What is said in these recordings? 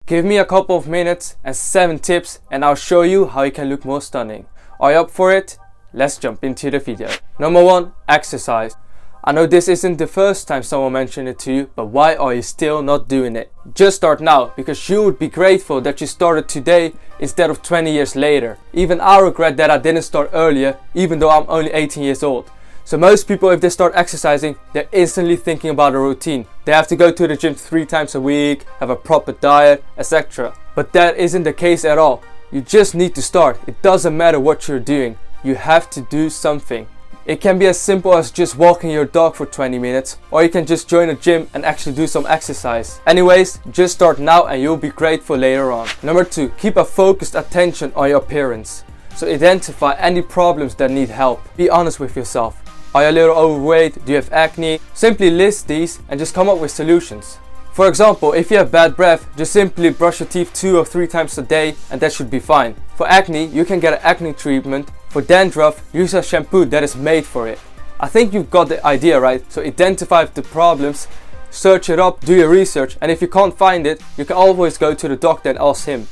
Give me a couple of minutes and 7 tips and I'll show you how you can look more stunning. Are you up for it? Let's jump into the video. Number 1, exercise. I know this isn't the first time someone mentioned it to you, but why are you still not doing it? Just start now, because you would be grateful that you started today instead of 20 years later. Even I regret that I didn't start earlier, even though I'm only 18 years old. So most people, if they start exercising, they're instantly thinking about a routine. They have to go to the gym 3 times a week, have a proper diet, etc. But that isn't the case at all. You just need to start. It doesn't matter what you're doing. You have to do something. It can be as simple as just walking your dog for 20 minutes, or you can just join a gym and actually do some exercise. Anyways, just start now and you'll be grateful later on. Number 2, keep a focused attention on your appearance. So identify any problems that need help. Be honest with yourself. Are you a little overweight? Do you have acne? Simply list these and just come up with solutions. For example, if you have bad breath, just simply brush your teeth 2 or 3 times a day and that should be fine. For acne, you can get an acne treatment. For dandruff, use a shampoo that is made for it. I think you've got the idea, right? So identify the problems, search it up, do your research, and if you can't find it, you can always go to the doctor and ask him.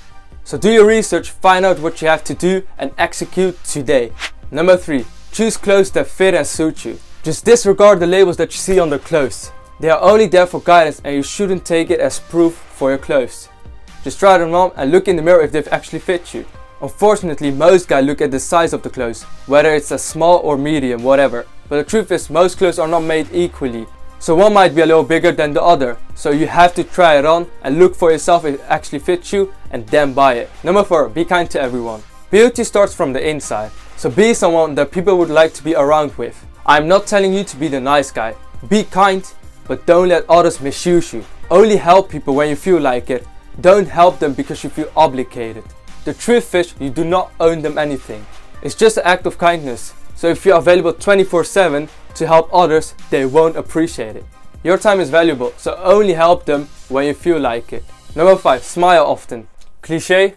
So do your research, find out what you have to do and execute today. Number 3, choose clothes that fit and suit you. Just disregard the labels that you see on the clothes. They are only there for guidance and you shouldn't take it as proof for your clothes. Just try them on and look in the mirror if they've actually fit you. Unfortunately, most guys look at the size of the clothes, whether it's a small or medium, whatever. But the truth is, most clothes are not made equally. So one might be a little bigger than the other. So you have to try it on and look for yourself if it actually fits you and then buy it. Number 4, be kind to everyone. Beauty starts from the inside. So be someone that people would like to be around with. I'm not telling you to be the nice guy. Be kind, but don't let others misuse you. Only help people when you feel like it. Don't help them because you feel obligated. The truth is, you do not owe them anything. It's just an act of kindness. So if you're available 24/7 to help others, they won't appreciate it. Your time is valuable, so only help them when you feel like it. Number 5, smile often. Cliché?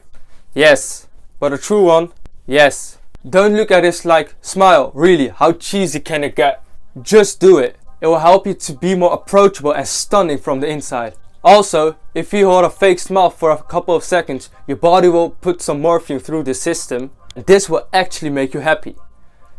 Yes. But a true one? Yes. Don't look at this like, smile, really, how cheesy can it get? Just do it. It will help you to be more approachable and stunning from the inside. Also, if you hold a fake smile for a couple of seconds, your body will put some morphine through the system and this will actually make you happy.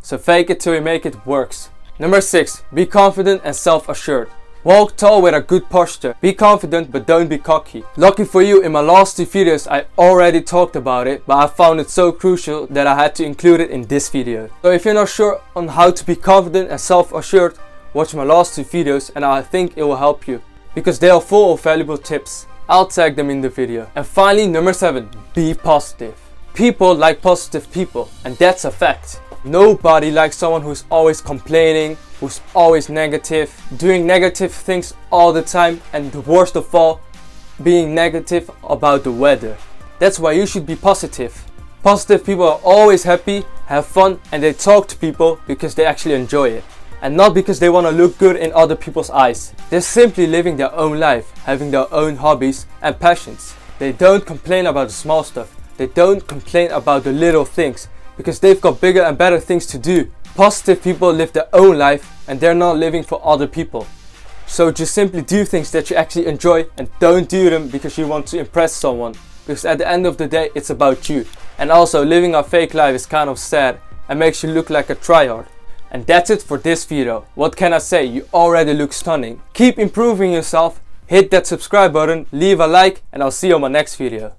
So fake it till you make it works. Number 6, be confident and self-assured. Walk tall with a good posture. Be confident but don't be cocky. Lucky for you, in my last 2 videos I already talked about it, but I found it so crucial that I had to include it in this video. So if you're not sure on how to be confident and self-assured, watch my last 2 videos and I think it will help you, because they are full of valuable tips. I'll tag them in the video. And finally, number 7, be positive. People like positive people, and that's a fact. Nobody likes someone who's always complaining, who's always negative, doing negative things all the time, and the worst of all, being negative about the weather. That's why you should be positive. Positive people are always happy, have fun, and they talk to people because they actually enjoy it. And not because they want to look good in other people's eyes. They're simply living their own life, having their own hobbies and passions. They don't complain about the small stuff. They don't complain about the little things, because they've got bigger and better things to do. Positive people live their own life and they're not living for other people. So just simply do things that you actually enjoy and don't do them because you want to impress someone. Because at the end of the day, it's about you. And also, living a fake life is kind of sad and makes you look like a tryhard. And that's it for this video. What can I say? You already look stunning. Keep improving yourself, hit that subscribe button, leave a like, and I'll see you on my next video.